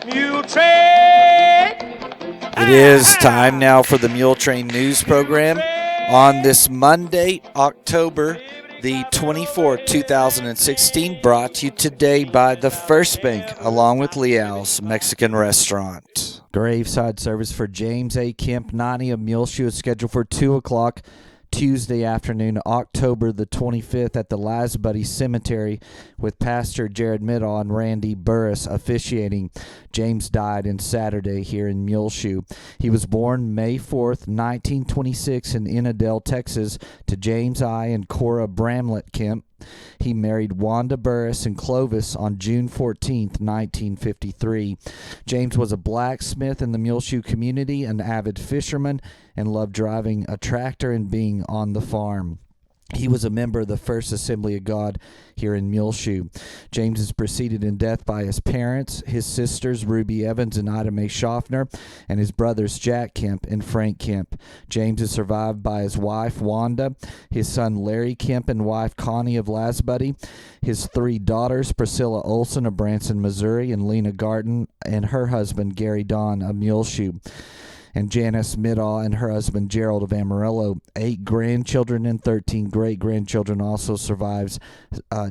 Muletrain! It is time now for the Muletrain News Program on this Monday, October the 24th, 2016, brought to you today by the First Bank, along with Leal's Mexican Restaurant. Graveside service for James A. Kemp, 90 of Muleshoe is scheduled for 2 o'clock Tuesday afternoon, October the 25th at the Lasbuddy Cemetery with Pastor Jared Middall and Randy Burris officiating. James died on Saturday here in Muleshoe. He was born May 4th, 1926 in Innadale, Texas to James I. and Cora Bramlett Kemp. He married Wanda Burris and Clovis on June 14, 1953. James was a blacksmith in the Muleshoe community, an avid fisherman, and loved driving a tractor and being on the farm. He was a member of the First Assembly of God here in Muleshoe. James is preceded in death by his parents, his sisters Ruby Evans and Ida Mae Schaffner, and his brothers Jack Kemp and Frank Kemp. James is survived by his wife Wanda, his son Larry Kemp and wife Connie of Lasbuddy, his three daughters Priscilla Olson of Branson, Missouri, and Lena Garten and her husband Gary Don of Muleshoe, and Janice Middall and her husband Gerald of Amarillo. 8 grandchildren and 13 great-grandchildren also survives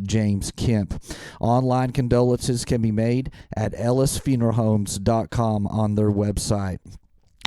James Kemp. Online condolences can be made at ellisfuneralhomes.com on their website.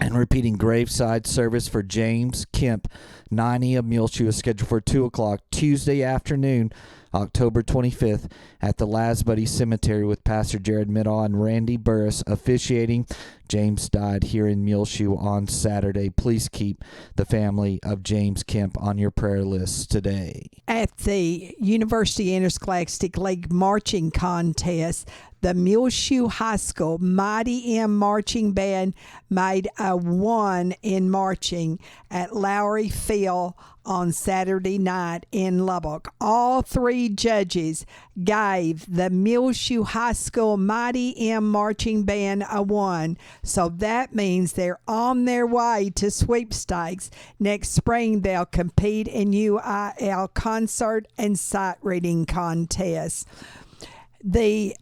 And repeating, graveside service for James Kemp, 90 of Muleshoe is scheduled for 2 o'clock Tuesday afternoon, October 25th at the Lasbuddy Cemetery with Pastor Jared Middall and Randy Burris officiating. James died here in Muleshoe on Saturday. Please keep the family of James Kemp on your prayer list today. At the University Interscholastic League Marching Contest, the Muleshoe High School Mighty M Marching Band made a 1 in marching at Lowry Field on Saturday night in Lubbock. All 3 judges gave the Muleshoe High School Mighty M Marching Band a 1. So that means they're on their way to sweepstakes. Next spring, they'll compete in UIL concert and sight reading contests. The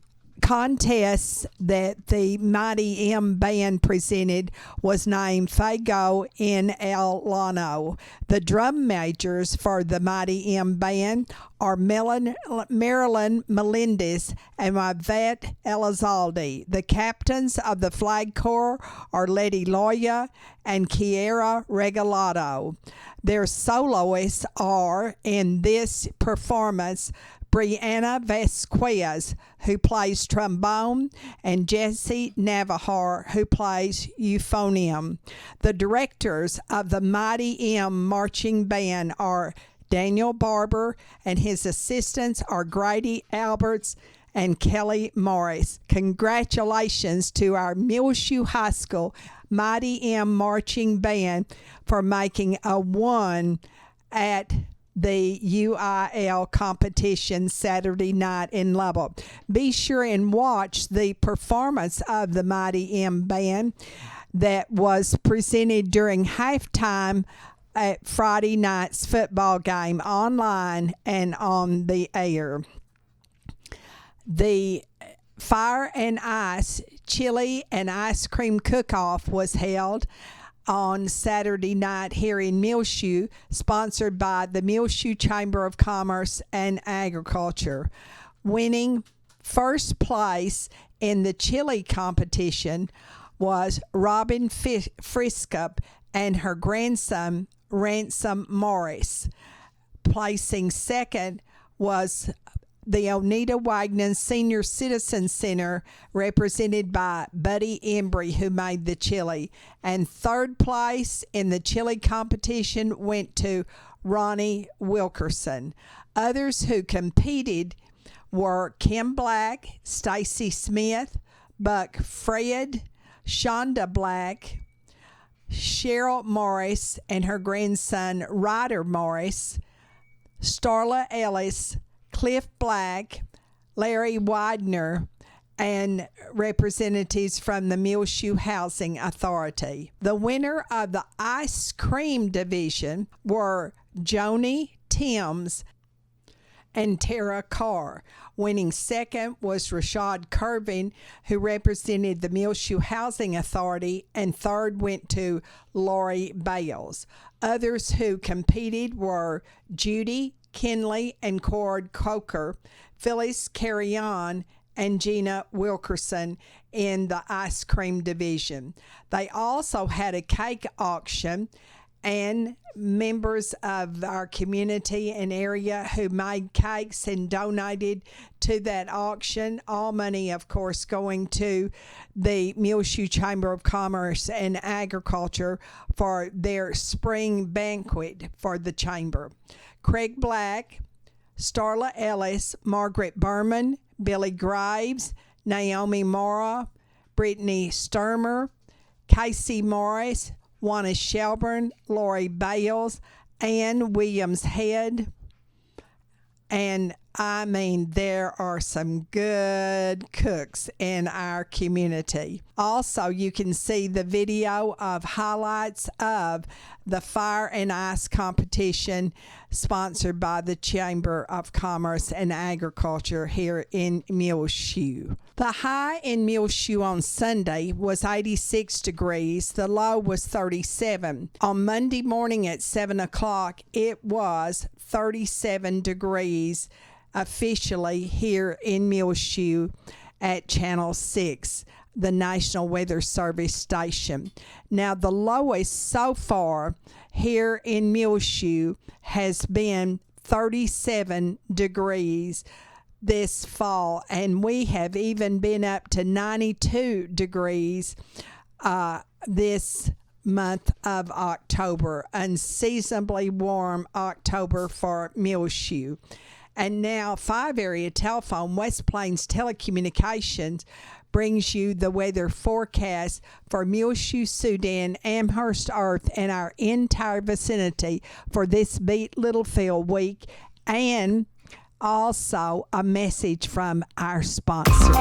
contest that the Mighty M Band presented was named Fago in El Llano. The drum majors for the Mighty M Band are Marilyn Melendez and Yvette Elizalde. The captains of the flag corps are Letty Loya and Kiera Regalado. Their soloists are, in this performance, Brianna Vasquez, who plays trombone, and Jessie Navahar, who plays euphonium. The directors of the Mighty M Marching Band are Daniel Barber, and his assistants are Grady Alberts and Kelly Morris. Congratulations to our Muleshoe High School Mighty M Marching Band for making a 1 at the UIL competition Saturday night in Lubbock. Be sure and watch the performance of the Mighty M Band that was presented during halftime at Friday night's football game online and on the air. The Fire and Ice Chili and Ice Cream Cook-Off was held on Saturday night here in Muleshoe, sponsored by the Muleshoe Chamber of Commerce and Agriculture. Winning first place in the chili competition was Robin Friskup and her grandson, Ransom Morris. Placing second was the Oneida Wagner Senior Citizen Center, represented by Buddy Embry, who made the chili. And third place in the chili competition went to Ronnie Wilkerson. Others who competed were Kim Black, Stacy Smith, Buck Fred, Shonda Black, Cheryl Morris and her grandson Ryder Morris, Starla Ellis, Cliff Black, Larry Widener, and representatives from the Muleshoe Housing Authority. The winner of the ice cream division were Joni Timms and Tara Carr. Winning second was Rashad Curvin, who represented the Muleshoe Housing Authority, and third went to Lori Bales. Others who competed were Judy Kinley and Cord Coker, Phyllis Carrion, and Gina Wilkerson in the ice cream division. They also had a cake auction, and members of our community and area who made cakes and donated to that auction. All money, of course, going to the Muleshoe Chamber of Commerce and Agriculture for their spring banquet for the chamber. Craig Black, Starla Ellis, Margaret Berman, Billy Graves, Naomi Mora, Brittany Sturmer, Casey Morris, Juana Shelburne, Lori Bales, Ann Williams Head, and I mean, there are some good cooks in our community. Also, you can see the video of highlights of the Fire and Ice competition sponsored by the Chamber of Commerce and Agriculture here in Muleshoe. The high in Muleshoe on Sunday was 86 degrees. The low was 37. On Monday morning at 7 o'clock, it was 37 degrees officially here in Muleshoe at Channel 6, the National Weather Service station. Now, the lowest so far here in Muleshoe has been 37 degrees this fall, and we have even been up to 92 degrees this month of October, unseasonably warm October for Muleshoe. And now 5 area telephone, West Plains Telecommunications, brings you the weather forecast for Muleshoe, Sudan, Amherst, Earth, and our entire vicinity for this Beat Littlefield week, and also a message from our sponsor.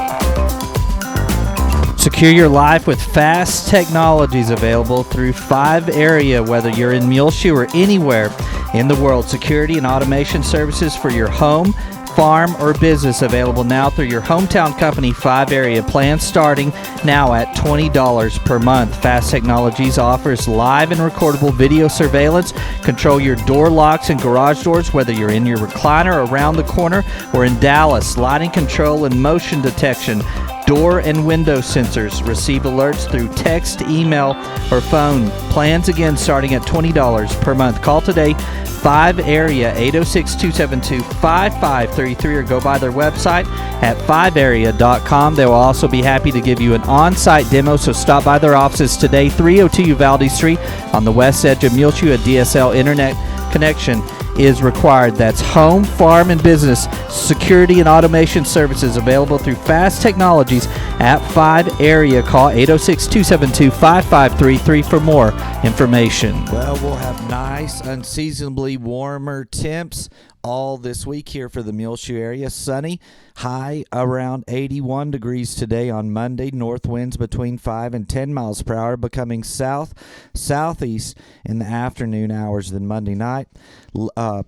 Secure your life with fast technologies available through 5 area, whether you're in Muleshoe or anywhere in the world. Security and automation services for your home, farm, or business available now through your hometown company. 5 area plans starting now at $20 per month. Fast Technologies offers live and recordable video surveillance. Control your door locks and garage doors, whether you're in your recliner around the corner or in Dallas. Lighting control and motion detection. Door and window sensors. Receive alerts through text, email, or phone. Plans again starting at $20 per month. Call today, 5 area 806-272-5533, or go by their website at 5area.com. They will also be happy to give you an on-site demo, so stop by their offices today, 302 Uvalde Street on the west edge of Muleshoe. A DSL internet connection is required. That's home, farm, and business security and automation services available through Fast Technologies at 5 area. Call 806-272-5533 for more information. Well, we'll have nice, unseasonably warmer temps all this week here for the Muleshoe area. Sunny, high around 81 degrees today on Monday. North winds between 5 and 10 miles per hour, becoming southeast in the afternoon hours than Monday night.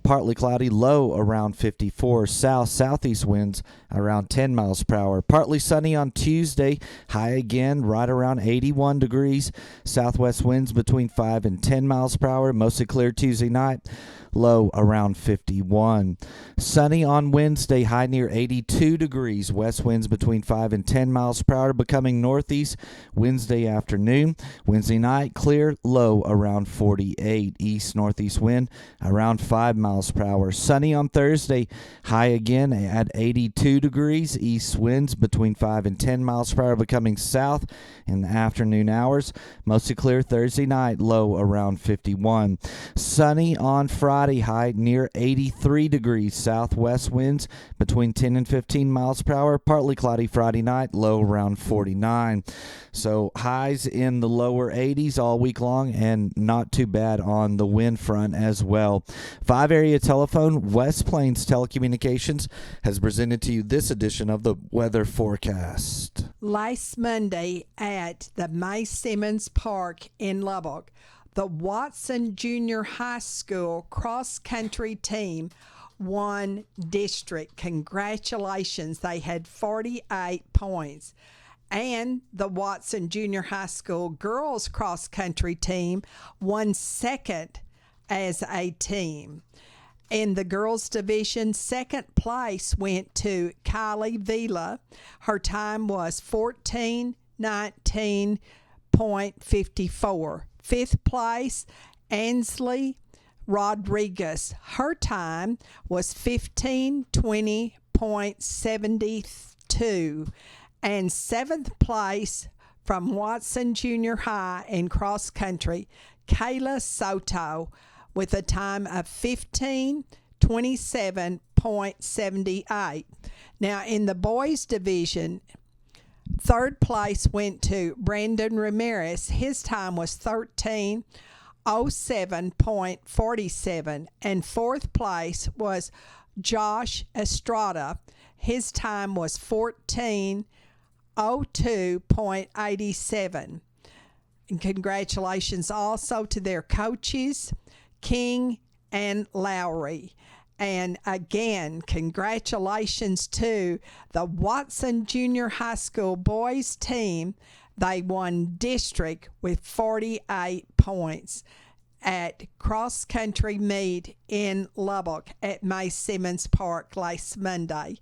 Partly cloudy, low around 54. Southeast winds around 10 miles per hour. Partly sunny on Tuesday, high again right around 81 degrees. Southwest winds between 5 and 10 miles per hour. Mostly clear Tuesday night, low around 51. Sunny on Wednesday, high near 82 degrees. West winds between 5 and 10 miles per hour, becoming northeast Wednesday afternoon. Wednesday night, clear, low around 48. East-northeast wind around 5 miles per hour. Sunny on Thursday, high again at 82 degrees. East winds between 5 and 10 miles per hour, becoming south in the afternoon hours. Mostly clear Thursday night, low around 51. Sunny on Friday, high near 83 degrees. Southwest winds between 10 and 15 miles per hour. Partly cloudy Friday night, low around 49. So highs in the lower 80s all week long, and not too bad on the wind front as well. 5 area telephone, West Plains Telecommunications, has presented to you this edition of the weather forecast. Last Monday at the May Simmons Park in Lubbock, the Watson Junior High School cross-country team won district. Congratulations. They had 48 points. And the Watson Junior High School girls cross country team won second as a team. In the girls division, second place went to Kylie Vila. Her time was 14:19.54. Fifth place, Ansley Rodriguez. Her time was 15:20.72. And seventh place from Watson Junior High in cross country, Kayla Soto, with a time of 15:27.78. Now, in the boys division, third place went to Brandon Ramirez. His time was 13:07.47. And fourth place was Josh Estrada. His time was 14:02.87. And congratulations also to their coaches, King and Lowry. And again, congratulations to the Watson Junior High School boys team. They won district with 48 points at cross country meet in Lubbock at May Simmons Park last Monday.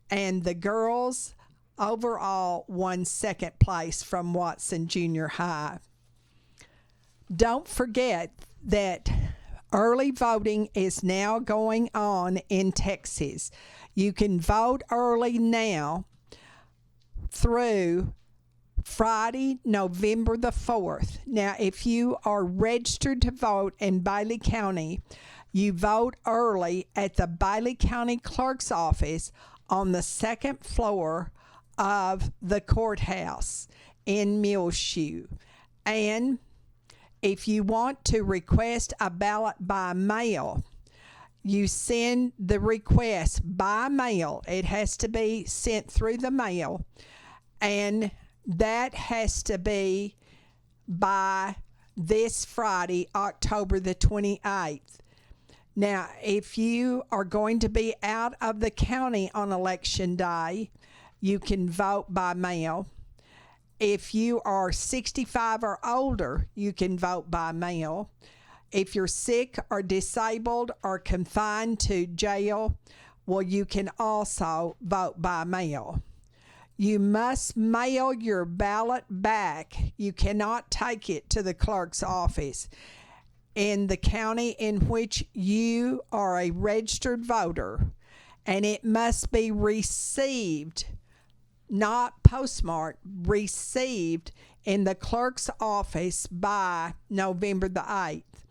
And the girls overall won second place from Watson Junior High. Don't forget that early voting is now going on in Texas. You can vote early now through Friday, November the 4th. Now, if you are registered to vote in Bailey County, you vote early at the Bailey County Clerk's office on the second floor of the courthouse in Muleshoe. And if you want to request a ballot by mail, you send the request by mail. It has to be sent through the mail, and that has to be by this Friday, October the 28th. Now, if you are going to be out of the county on Election Day, you can vote by mail. If you are 65 or older, you can vote by mail. If you're sick or disabled or confined to jail, well, you can also vote by mail. You must mail your ballot back. You cannot take it to the clerk's office in the county in which you are a registered voter, and it must be received, not postmarked, received in the clerk's office by November the 8th.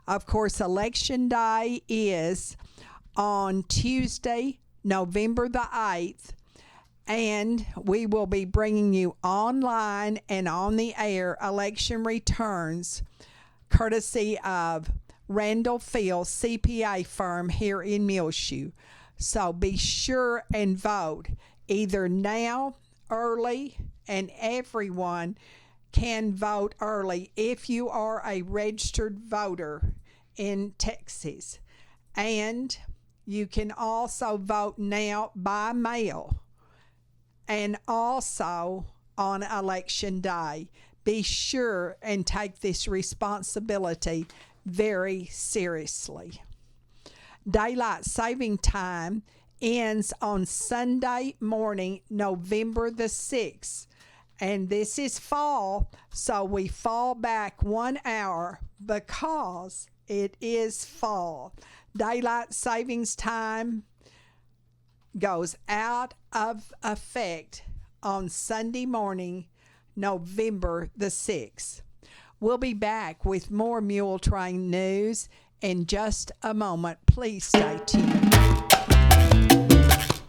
Of course, Election Day is on Tuesday, November the 8th, and we will be bringing you online and on the air election returns courtesy of Randall Field CPA firm here in Muleshoe. So be sure and vote either now, early, and everyone can vote early if you are a registered voter in Texas. And you can also vote now by mail and also on Election Day. Be sure and take this responsibility very seriously. Daylight saving time ends on Sunday morning, November the 6th. And this is fall, so we fall back 1 hour because it is fall. Daylight savings time goes out of effect on Sunday morning, November the 6th. We'll be back with more Muletrain news in just a moment. Please stay tuned.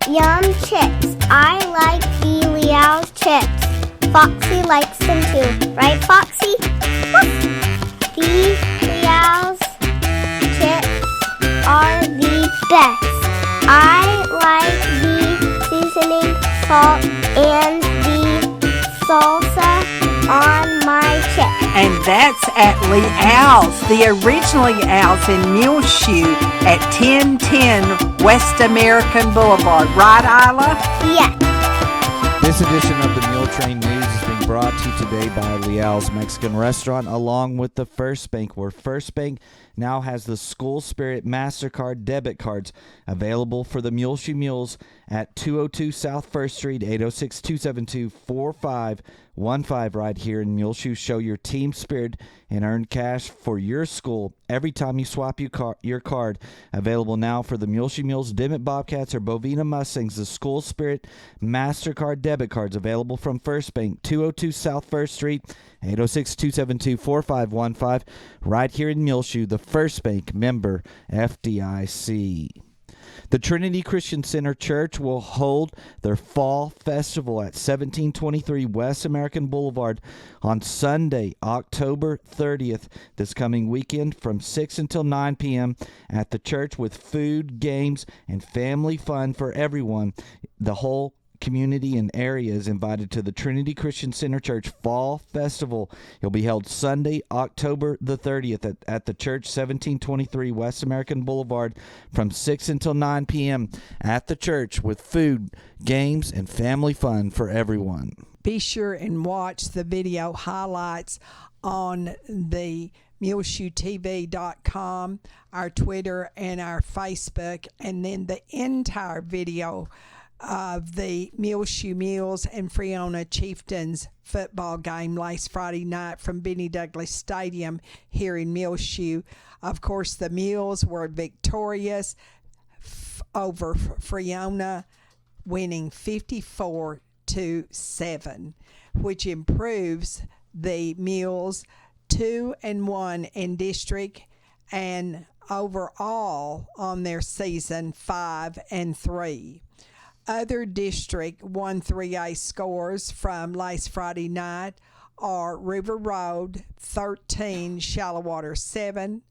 Yum chips. I like the Leal chips. Foxy likes them too. Right, Foxy? These Leal's chips are the best. I like the seasoning, salt, and the salsa on my chips. And that's at Leal's, the original Leal's in Muleshoe at 1010 West American Boulevard. Right, Isla? Yes. This edition of the Muletrain News is being brought to you today by Leal's Mexican Restaurant, along with the First Bank, where First Bank now has the School Spirit MasterCard debit cards available for the Muleshoe Mules at 202 South 1st Street, 806-272-4515 right here in Muleshoe. Show your team spirit and earn cash for your school every time you swap your card. Available now for the Muleshoe Mules, Dimmitt Bobcats, or Bovina Mustangs. The School Spirit MasterCard debit cards available from First Bank, 202 South 1st Street, 806-272-4515 right here in Muleshoe. The First Bank member FDIC. The Trinity Christian Center Church will hold their fall festival at 1723 West American Boulevard on Sunday, October 30th, this coming weekend from 6 until 9 p.m. at the church, with food, games, and family fun for everyone. The whole community and area is invited to the Trinity Christian Center Church Fall Festival. It'll be held Sunday, October the 30th at the church, 1723 West American Boulevard from 6 until 9 p.m. at the church, with food, games, and family fun for everyone. Be sure and watch the video highlights on the MuleshoeTV.com, our Twitter, and our Facebook, and then the entire video of the Muleshoe Mules and Friona Chieftains football game last Friday night from Benny Douglas Stadium here in Muleshoe. Of course, the Mules were victorious over Friona, winning 54-7, which improves the Mules 2-1 in district, and overall on their season 5-3. Other District 1-3A scores from last Friday night are River Road 13, Shallowater 7,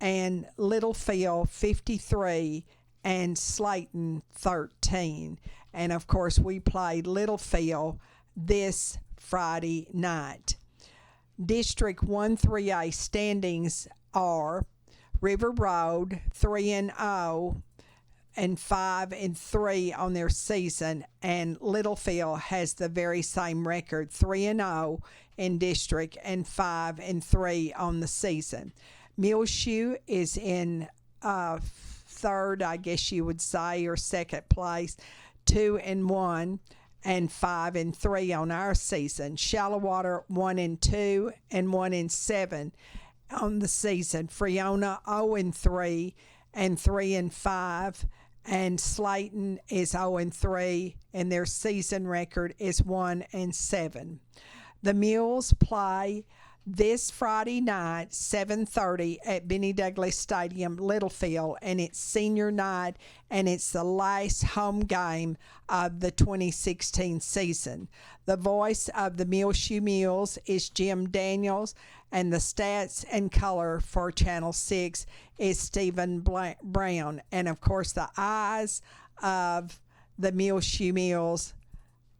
and Littlefield 53, and Slayton 13. And of course, we played Littlefield this Friday night. District 1-3A standings are River Road 3-0. and 5-3 on their season, and Littlefield has the very same record, 3-0 in district and 5-3 on the season. Muleshoe is in third, I guess you would say, or second place, 2-1 and 5-3 on our season. Shallowater 1-2 and 1-7 on the season. Friona 0-3 and 3-5. And Slayton is 0-3, and their season record is 1-7. The Mules play this Friday night, 7:30 at Benny Douglas Stadium, Littlefield, and it's senior night, and it's the last home game of the 2016 season. The voice of the Muleshoe Mules is Jim Daniels, and the stats and color for Channel 6 is Stephen Brown. And, of course, the eyes of the Muleshoe Mules,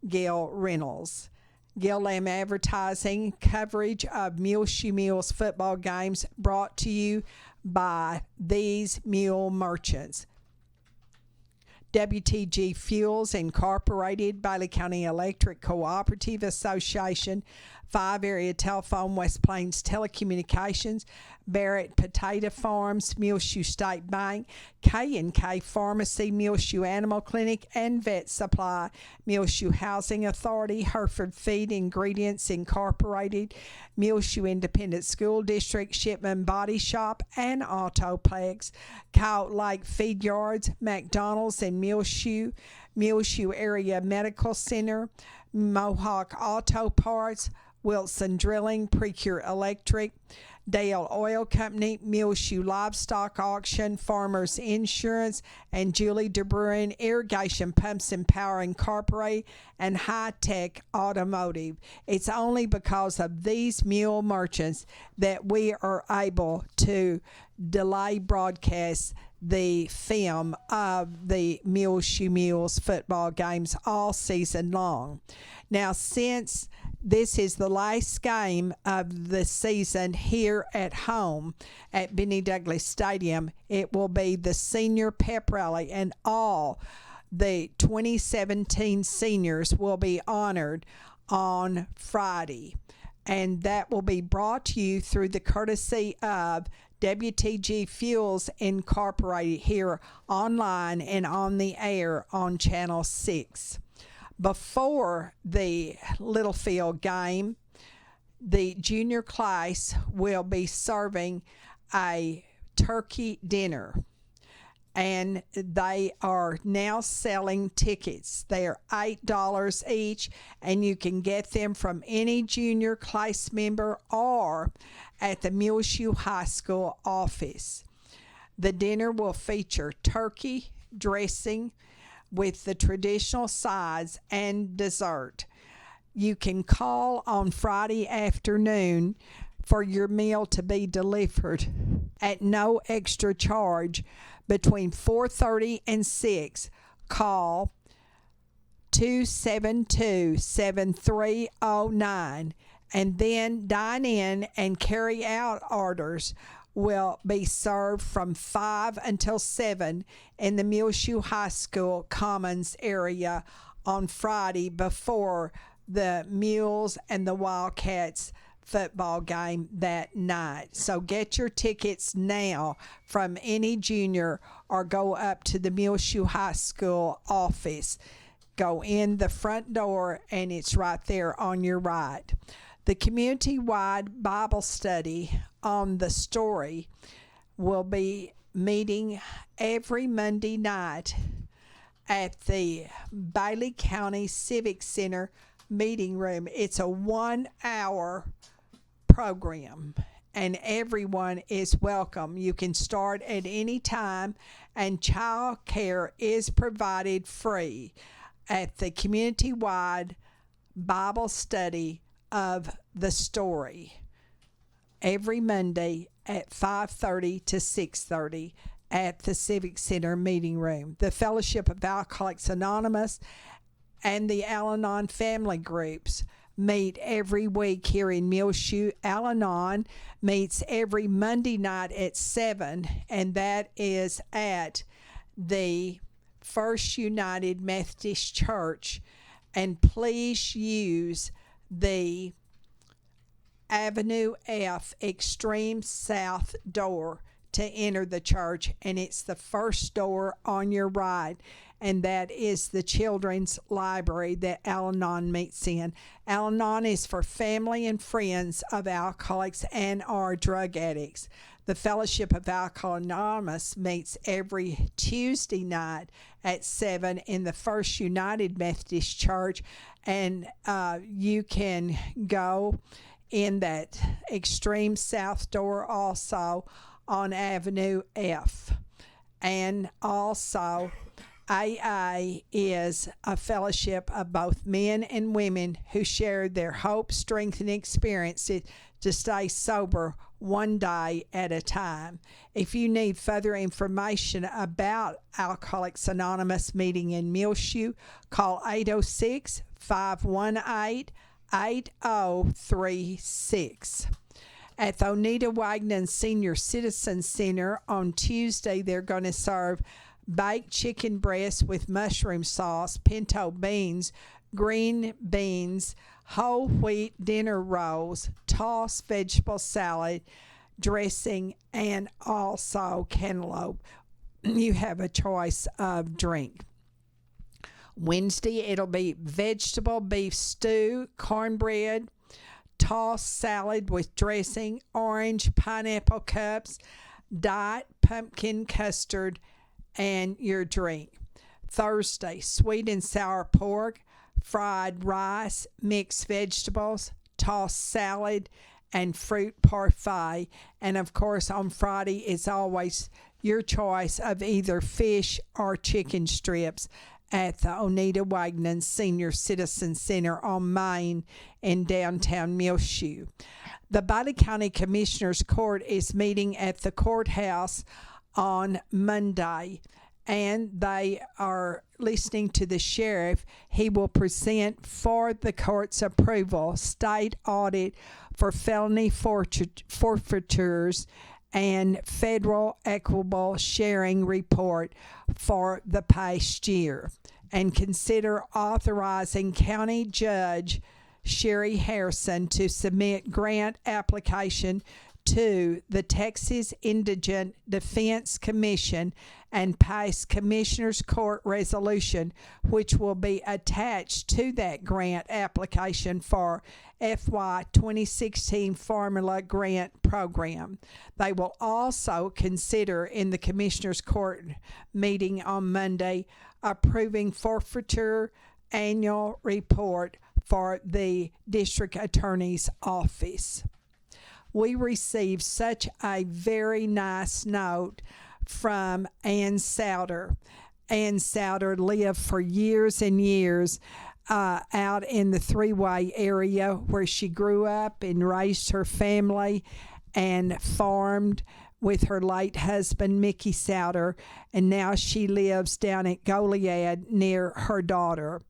Gail Reynolds. Gillam Advertising coverage of Muleshoe Mules football games brought to you by these mule merchants: WTG Fuels Incorporated, Bailey County Electric Cooperative Association, 5 Area Telephone, West Plains Telecommunications, Barrett Potato Farms, Muleshoe State Bank, K&K Pharmacy, Muleshoe Animal Clinic and Vet Supply, Muleshoe Housing Authority, Hereford Feed Ingredients Incorporated, Muleshoe Independent School District, Shipman Body Shop and Autoplex, Coyote Lake Feed Yards, McDonald's in Muleshoe, Muleshoe Area Medical Center, Mohawk Auto Parts, Wilson Drilling, Precure Electric, Dale Oil Company, Muleshoe Livestock Auction, Farmers Insurance, and Julie DeBruin Irrigation Pumps and Power Incorporated, and High Tech Automotive. It's only because of these mule merchants that we are able to delay broadcast the film of the Muleshoe Mules football games all season long. Now, since this is the last game of the season here at home at Benny Douglas Stadium. It will be the senior pep rally, and all the 2017 seniors will be honored on Friday. And that will be brought to you through the courtesy of WTG Fuels Incorporated here online and on the air on Channel 6. Before the Littlefield game, the junior class will be serving a turkey dinner. And they are now selling tickets. They are $8 each, and you can get them from any junior class member or at the Muleshoe High School office. The dinner will feature turkey, dressing with the traditional sides, and dessert. You can call on Friday afternoon for your meal to be delivered at no extra charge between 4:30 and 6. Call 272-7309, and then dine in and carry out orders will be served from 5 until 7 in the Muleshoe High School Commons area on Friday before the Mules and the Wildcats football game that night. So get your tickets now from any junior or go up to the Muleshoe High School office. Go in the front door and it's right there on your right. The community-wide Bible study on the story will be meeting every Monday night at the Bailey County Civic Center meeting room. It's a 1-hour program, and everyone is welcome. You can start at any time, and child care is provided free at the community-wide Bible study of the story every Monday at 5:30 to 6:30 at the Civic Center meeting room. The Fellowship of Alcoholics Anonymous and the Al-Anon family groups meet every week here in Muleshoe. Al-Anon meets every Monday night at 7, and that is at the First United Methodist Church. And please use the Avenue F extreme south door to enter the church, and it's the first door on your right, and that is the children's library that Al-Anon meets in. Al-Anon is for family and friends of alcoholics and or drug addicts. The Fellowship of Alcoholics Anonymous meets every Tuesday night at 7 in the First United Methodist Church, and you can go in that extreme south door also on Avenue F. And also, AA is a fellowship of both men and women who share their hope, strength, and experiences to stay sober one day at a time. If you need further information about Alcoholics Anonymous meeting in Muleshoe, call 806-518-8036. At the Oneida Wagner Senior Citizen Center on Tuesday, they're going to serve baked chicken breast with mushroom sauce, pinto beans, green beans, whole wheat dinner rolls, tossed vegetable salad, dressing, and also cantaloupe. You have a choice of drink. Wednesday, it'll be vegetable beef stew, cornbread, tossed salad with dressing, orange pineapple cups, diet pumpkin custard, and your drink. Thursday, sweet and sour pork, fried rice, mixed vegetables, tossed salad, and fruit parfait. And of course, on Friday, it's always your choice of either fish or chicken strips at the Oneida Wagner Senior Citizen Center on Main in downtown Muleshoe. The Bailey County Commissioners Court is meeting at the courthouse on Monday, and they are listening to the sheriff. He will present for the court's approval state audit for felony forfeitures and federal equitable sharing report for the past year, and consider authorizing County Judge Sherry Harrison to submit grant application to the Texas Indigent Defense Commission and pass Commissioner's Court resolution, which will be attached to that grant application for FY 2016 Formula Grant Program. They will also consider in the Commissioner's Court meeting on Monday approving forfeiture annual report for the District Attorney's Office. We received such a very nice note from Ann Souter. Ann Souter lived for years and years out in the Three-Way area where she grew up and raised her family and farmed with her late husband, Mickey Souter, and now she lives down at Goliad near her daughter.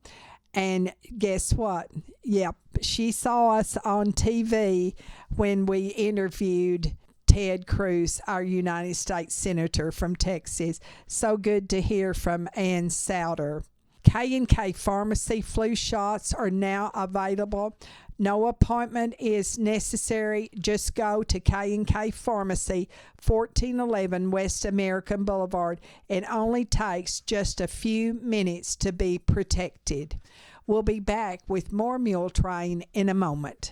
And guess what? Yep, she saw us on TV when we interviewed Ted Cruz, our United States Senator from Texas. So good to hear from Ann Souter. K&K Pharmacy flu shots are now available. No appointment is necessary. Just go to K&K Pharmacy, 1411 West American Boulevard. It only takes just a few minutes to be protected. We'll be back with more Muletrain in a moment.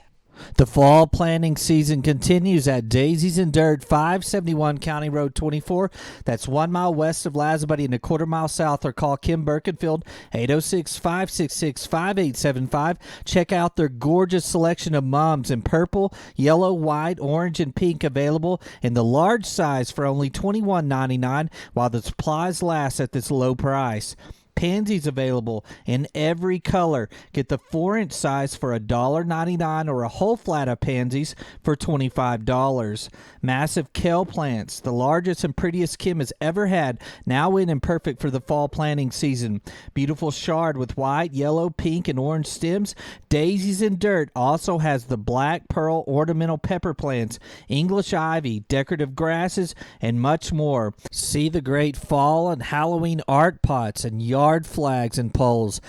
The fall planting season continues at Daisies and Dirt, 571 County Road 24. That's 1 mile west of Lazabuddy and a quarter mile south, or call Kim Birkenfield, 806-566-5875. Check out their gorgeous selection of mums in purple, yellow, white, orange, and pink available in the large size for only $21.99 while the supplies last at this low price. Pansies available in every color. Get the 4-inch size for $1.99 or a whole flat of pansies for $25. Massive kale plants, the largest and prettiest Kim has ever had, now in and perfect for the fall planting season. Beautiful chard with white, yellow, pink, and orange stems. Daisies and Dirt also has the black pearl ornamental pepper plants, English ivy, decorative grasses, and much more. See the great fall and Halloween art pots and yard flags and poles,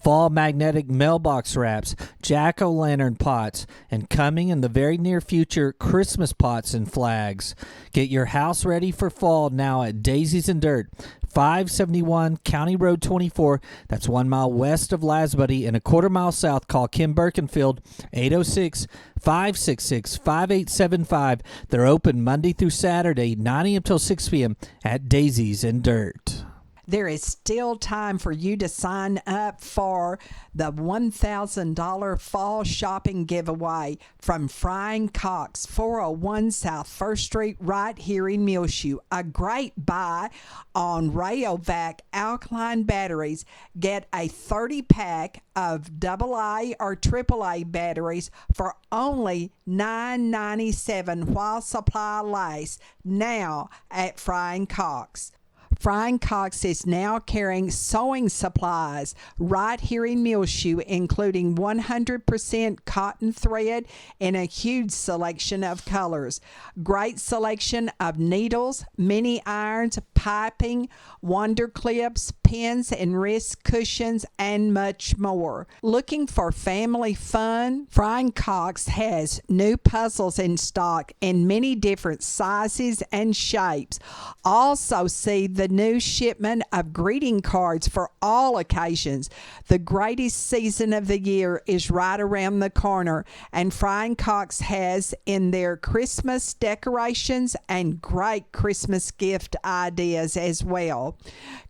fall magnetic mailbox wraps, jack-o'-lantern pots, and coming in the very near future, Christmas pots and flags. Get your house ready for fall now at Daisies and Dirt, 571 County Road 24. That's 1 mile west of Lazabuddy and a quarter mile south. Call Kim Birkenfield, 806-566-5875. They're open Monday through Saturday, 9 a.m. till 6 p.m. at Daisies and Dirt. There is still time for you to sign up for the $1,000 fall shopping giveaway from Frying Cox, 401 South 1st Street, right here in Muleshoe. A great buy on Rayovac alkaline batteries. Get a 30-pack of AA or AAA batteries for only $9.97 while supply lasts now at Frying Cox. Frying Cox is now carrying sewing supplies right here in Muleshoe, including 100% cotton thread in a huge selection of colors. Great selection of needles, mini irons, piping, wonder clips, pins and wrist cushions, and much more. Looking for family fun? Frying Cox has new puzzles in stock in many different sizes and shapes. Also see the new shipment of greeting cards for all occasions. The greatest season of the year is right around the corner, and Frying Cox has in their Christmas decorations and great Christmas gift ideas as well.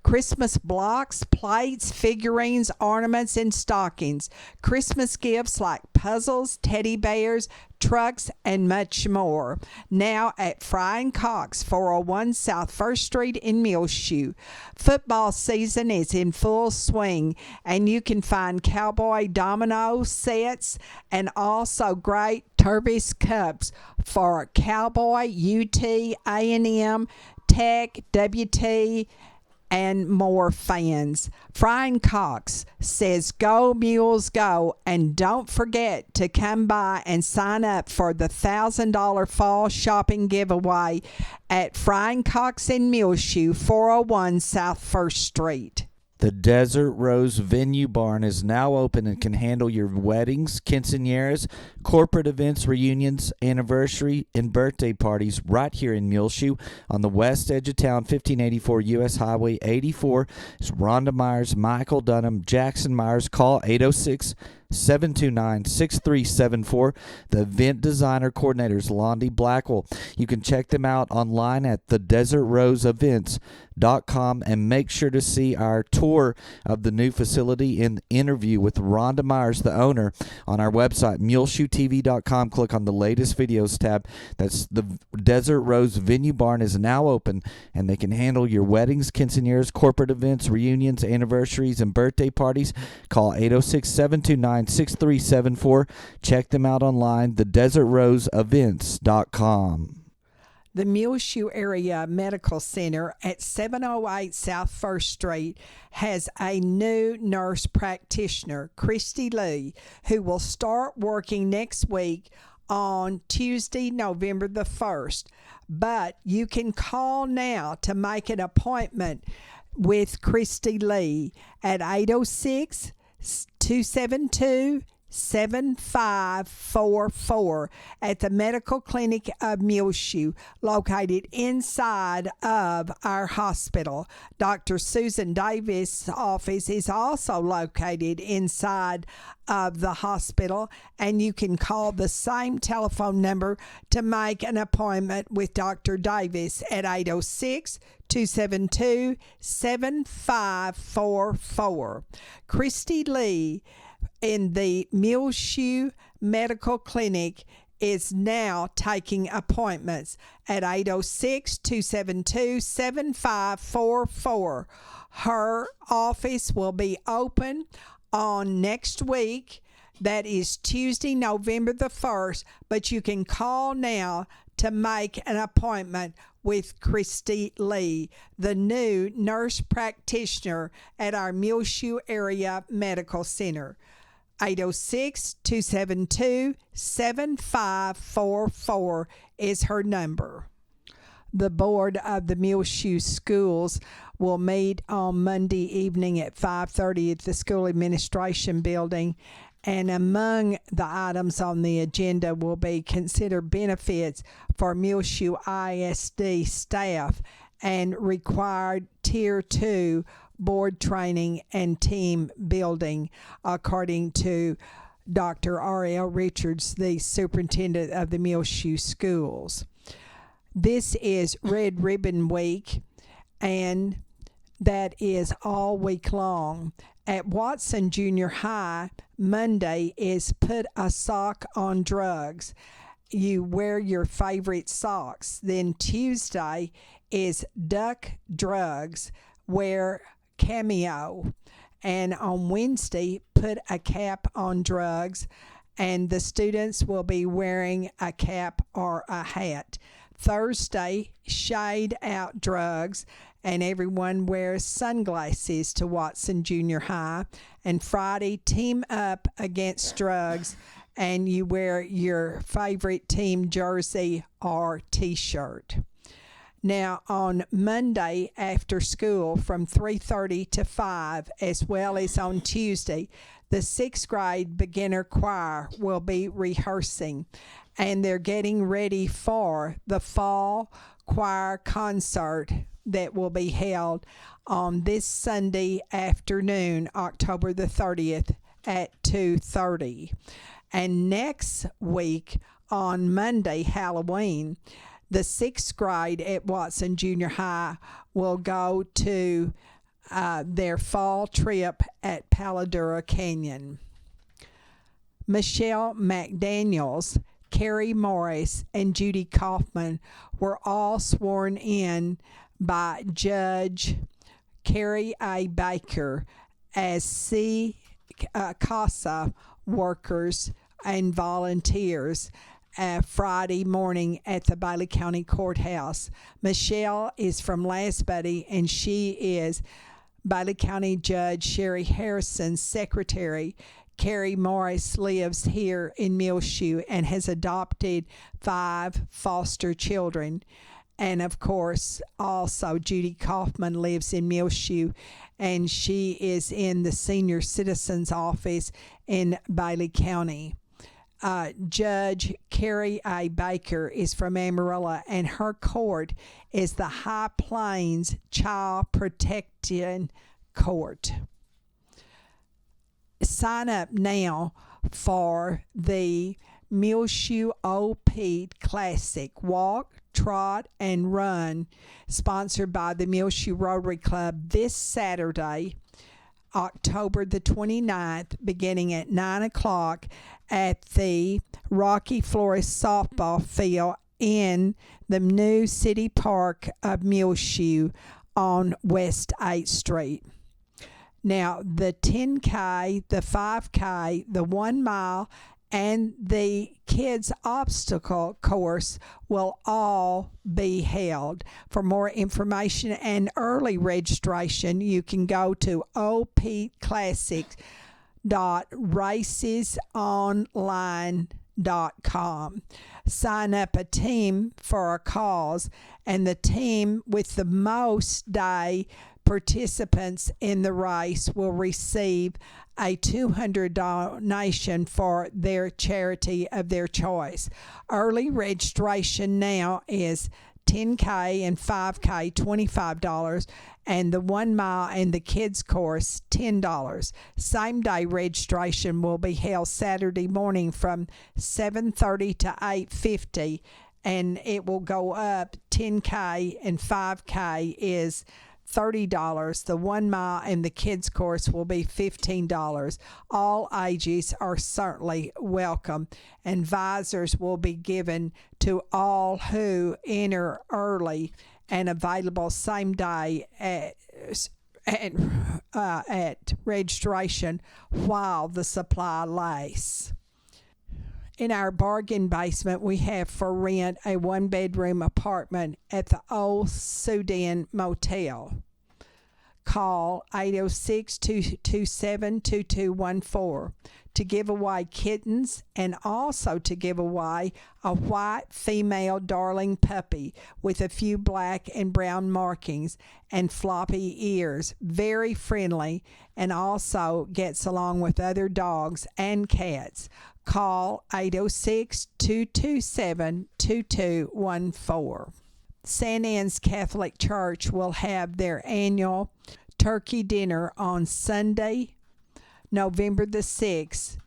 Christmas blocks, plates, figurines, ornaments, and stockings. Christmas gifts like puzzles, teddy bears, trucks, and much more. Now at Frying Cox, 401 South 1st Street in Muleshoe. Football season is in full swing, and you can find cowboy domino sets and also great Turbis cups for Cowboy, UT, A&M, Tech, WT, and more fans. Brian Cox says, "Go Mules go," and don't forget to come by and sign up for the $1,000 fall shopping giveaway at Brian Cox and Muleshoe, 401 South 1st Street. The Desert Rose Venue Barn is now open and can handle your weddings, quinceañeras, corporate events, reunions, anniversary, and birthday parties right here in Muleshoe on the west edge of town, 1584 U.S. Highway 84. It's Rhonda Myers, Michael Dunham, Jackson Myers. Call 806-729-6374. The event designer coordinator is Londi Blackwell. You can check them out online at thedesertroseevents.com and make sure to see our tour of the new facility and interview with Rhonda Myers, the owner, on our website, muleshoetv.com. Click on the latest videos tab. That's the Desert Rose Venue Barn is now open, and they can handle your weddings, quinceañeras, corporate events, reunions, anniversaries, and birthday parties. Call 806-729-6374. Check them out online, thedesertroseevents.com. The Muleshoe Area Medical Center at 708 South 1st Street has a new nurse practitioner, Christy Lee, who will start working next week on Tuesday, November the 1st. But you can call now to make an appointment with Christy Lee at 806-272-7544 at the Medical Clinic of Muleshoe, located inside of our hospital. Dr. Susan Davis' office is also located inside of the hospital, and you can call the same telephone number to make an appointment with Dr. Davis at 806-272-7544. Christy Lee in the Muleshoe Medical Clinic is now taking appointments at 806-272-7544. Her office will be open on next week. That is Tuesday, November the 1st, but you can call now to make an appointment with Christy Lee, the new nurse practitioner at our Muleshoe Area Medical Center. 806-272-7544 is her number. The board of the Muleshoe schools will meet on Monday evening at 5:30 at the school administration building, and among the items on the agenda will be consider benefits for Muleshoe ISD staff and required Tier 2 board training and team building, according to Dr. R.L. Richards, the superintendent of the Muleshoe schools. This is Red Ribbon Week, and that is all week long. At Watson Junior High, Monday is Put a Sock on Drugs. You wear your favorite socks. Then Tuesday is Duck Drugs, wear Cameo. And on Wednesday, Put a Cap on Drugs, and the students will be wearing a cap or a hat. Thursday, Shade Out Drugs, and everyone wears sunglasses to Watson Junior High. And Friday, Team Up Against Drugs, and you wear your favorite team jersey or t-shirt. Now, on Monday after school from 3:30 to 5, as well as on Tuesday, the 6th grade beginner choir will be rehearsing, and they're getting ready for the fall choir concert that will be held on this Sunday afternoon, October the 30th at 2:30. And next week on Monday, Halloween, the 6th grade at Watson Junior High will go to their fall trip at Paladura Canyon. Michelle McDaniels, Carrie Morris, and Judy Kaufman were all sworn in by Judge Carrie A. Baker as CASA workers and volunteers Friday morning at the Bailey County Courthouse. Michelle is from Last Buddy, and she is Bailey County Judge Sherry Harrison's secretary. Carrie Morris lives here in Muleshoe and has adopted 5 foster children. And of course, also Judy Kaufman lives in Muleshoe, and she is in the Senior Citizens Office in Bailey County. Judge Carrie A. Baker is from Amarillo, and her court is the High Plains Child Protection Court. Sign up now for the Muleshoe Old Pete Classic Walk, Trot, and Run, sponsored by the Muleshoe Rotary Club this Saturday, October the 29th, beginning at 9 o'clock at the Rocky Flores softball field in the new City Park of Muleshoe on West 8th Street. Now, the 10K, the 5K, the 1 mile, and the kids' obstacle course will all be held. For more information and early registration, you can go to opclassics.racesonline.com. Sign up a team for a cause, and the team with the most day participants in the race will receive a $200 donation for their charity of their choice. Early registration now is 10K and 5K $25, and the 1 mile and the kids course $10. Same day registration will be held Saturday morning from 7:30 to 8:50, and it will go up. 10K and 5K is $30. The 1 mile and the kids course will be $15. All ages are certainly welcome, and visors will be given to all who enter early and available same day at registration while the supply lasts. In our bargain basement, we have for rent a 1-bedroom apartment at the Old Sudan Motel. Call 806-227-2214 to give away kittens, and also to give away a white female darling puppy with a few black and brown markings and floppy ears. Very friendly, and also gets along with other dogs and cats. Call 806-227-2214. St. Anne's Catholic Church will have their annual turkey dinner on Sunday, November the 6th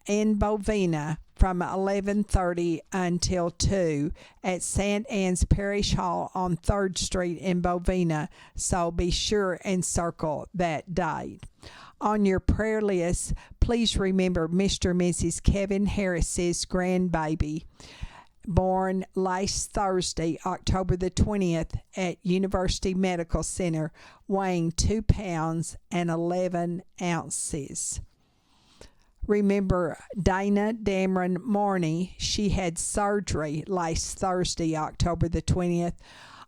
in Bovina from 11:30 until 2 at St. Anne's Parish Hall on 3rd Street in Bovina, so be sure and circle that date. On your prayer list, please remember Mr. and Mrs. Kevin Harris's grandbaby, born last Thursday, October the 20th, at University Medical Center, weighing 2 pounds and 11 ounces. Remember Dana Dameron Marney. She had surgery last Thursday, October the 20th,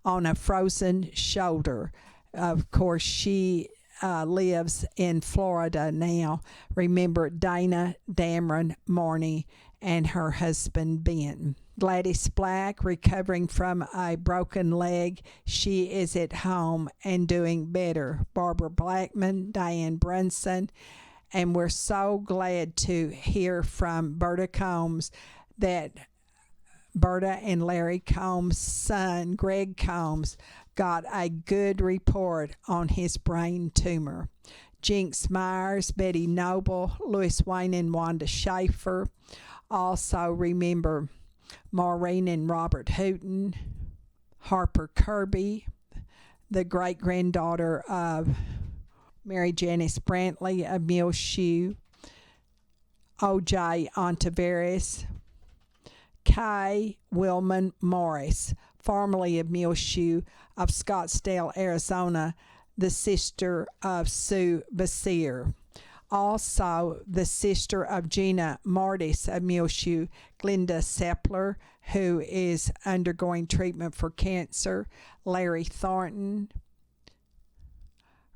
on a frozen shoulder. Of course, she lives in Florida now. Remember Dana Dameron Marney and her husband Ben. Gladys Black, recovering from a broken leg. She is at home and doing better. Barbara Blackman, Diane Brunson, and we're so glad to hear from Berta Combs that Berta and Larry Combs' son, Greg Combs, got a good report on his brain tumor. Jinx Myers, Betty Noble, Louis Wayne and Wanda Schaefer. Also remember Maureen and Robert Hooten, Harper Kirby, the great-granddaughter of Mary Janice Brantley of Muleshoe, O.J. Ontiveros, Kay Wilman Morris, formerly of Muleshoe, of Scottsdale, Arizona, the sister of Sue Basir. Also, the sister of Gina Martis of Muleshoe, Glenda Sepler, who is undergoing treatment for cancer, Larry Thornton.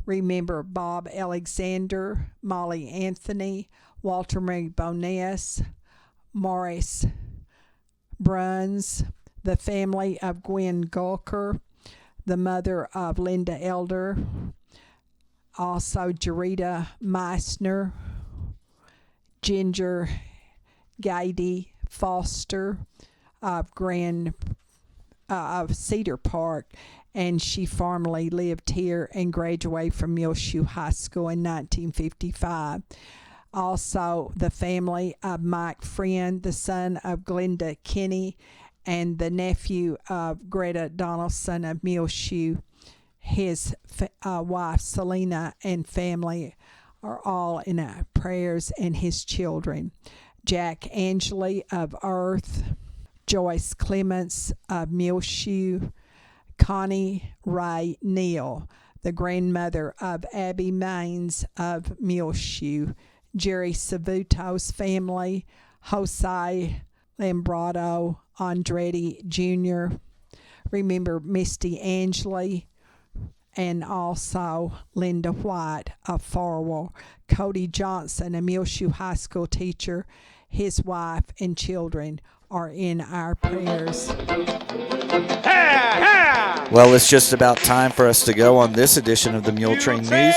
Remember Bob Alexander, Molly Anthony, Walter Murray Boness, Morris Bruns, the family of Gwen Gulker, the mother of Linda Elder, also Jarita Meissner, Ginger Gady Foster of Cedar Park, and she formerly lived here and graduated from Muleshoe High School in 1955. Also, the family of Mike Friend, the son of Glenda Kinney, and the nephew of Greta Donaldson of Muleshoe. His wife Selena and family are all in our prayers, and his children. Jack Angeli of Earth, Joyce Clements of Muleshoe, Connie Ray Neal, the grandmother of Abby Maines of Muleshoe, Jerry Savuto's family, Jose Lambrado Andretti Jr., remember Misty Angeli, and also Linda White of Farwell, Cody Johnson, a Muleshoe High School teacher, his wife and children are in our prayers. Well, it's just about time for us to go on this edition of the Muletrain News,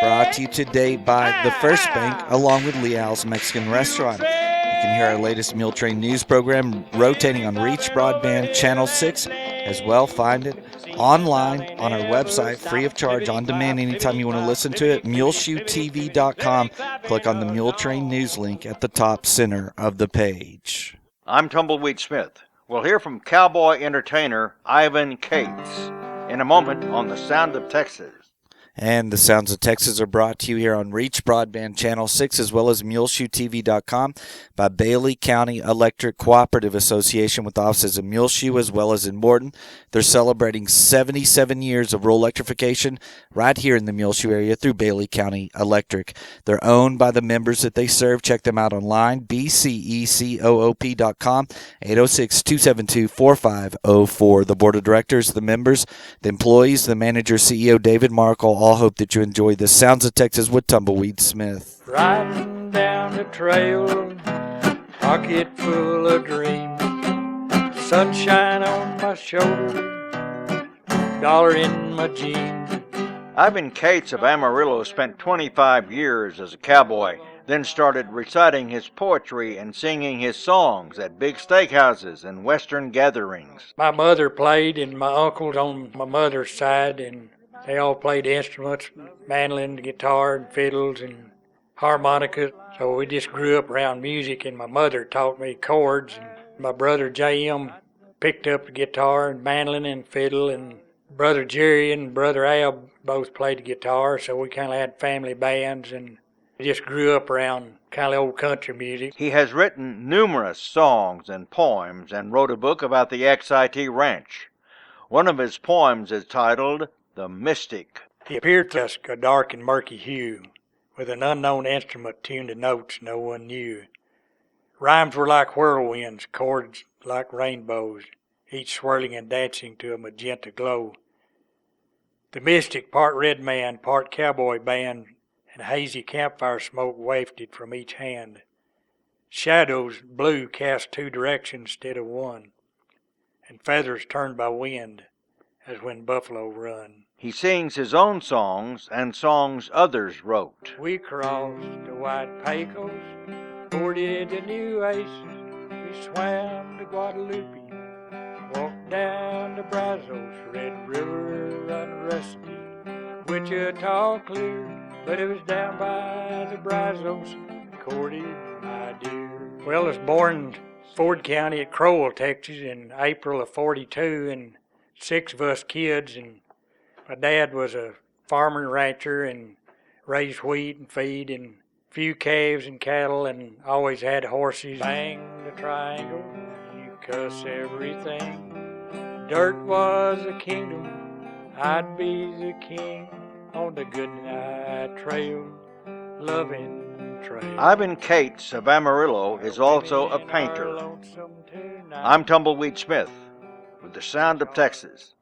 brought to you today by the First Bank, along with Leal's Mexican Restaurant. You can hear our latest Muletrain News program rotating on Reach Broadband Channel 6. As well, find it online on our website, free of charge, on demand, anytime you want to listen to it, muleshoetv.com. Click on the Muletrain News link at the top center of the page. I'm Tumbleweed Smith. We'll hear from cowboy entertainer Ivan Cates in a moment on The Sound of Texas. And the Sounds of Texas are brought to you here on Reach Broadband Channel 6, as well as MuleshoeTV.com by Bailey County Electric Cooperative Association, with offices in Muleshoe as well as in Morton. They're celebrating 77 years of rural electrification right here in the Muleshoe area through Bailey County Electric. They're owned by the members that they serve. Check them out online, bcecoop.com, 806-272-4504. The board of directors, the members, the employees, the manager, CEO David Markle, all hope that you enjoy the Sounds of Texas with Tumbleweed Smith. Riding down the trail, pocket full of dreams, sunshine on my shoulder, dollar in my jeans. Ivan Cates of Amarillo spent 25 years as a cowboy, then started reciting his poetry and singing his songs at big steakhouses and western gatherings. My mother played, and my uncles on my mother's side, and they all played instruments, mandolin, guitar, and fiddles, and harmonica. So we just grew up around music, and my mother taught me chords, and my brother J.M. picked up the guitar and mandolin and fiddle, and brother Jerry and brother Al both played the guitar, so we kind of had family bands, and we just grew up around kind of old country music. He has written numerous songs and poems and wrote a book about the XIT Ranch. One of his poems is titled The Mystic. He appeared to us a dark and murky hue, with an unknown instrument tuned to notes no one knew. Rhymes were like whirlwinds, chords like rainbows, each swirling and dancing to a magenta glow. The mystic, part red man, part cowboy band, and hazy campfire smoke wafted from each hand. Shadows blue cast two directions instead of one, and feathers turned by wind, as when buffalo run. He sings his own songs and songs others wrote. We crossed the White Pecos, boarded the New Aces, we swam to Guadalupe, walked down the Brazos, Red River run rusty, Wichita clear, but it was down by the Brazos, courted my dear. Well, I was born in Ford County at Crowell, Texas in April of '42, and 6 of us kids, and my dad was a farmer and rancher and raised wheat and feed and few calves and cattle, and always had horses. Bang the triangle, you cuss everything. Dirt was a kingdom, I'd be the king on the good night trail. loving trail. Ivan Cates of Amarillo is also a painter. I'm Tumbleweed Smith with the Sound of Texas.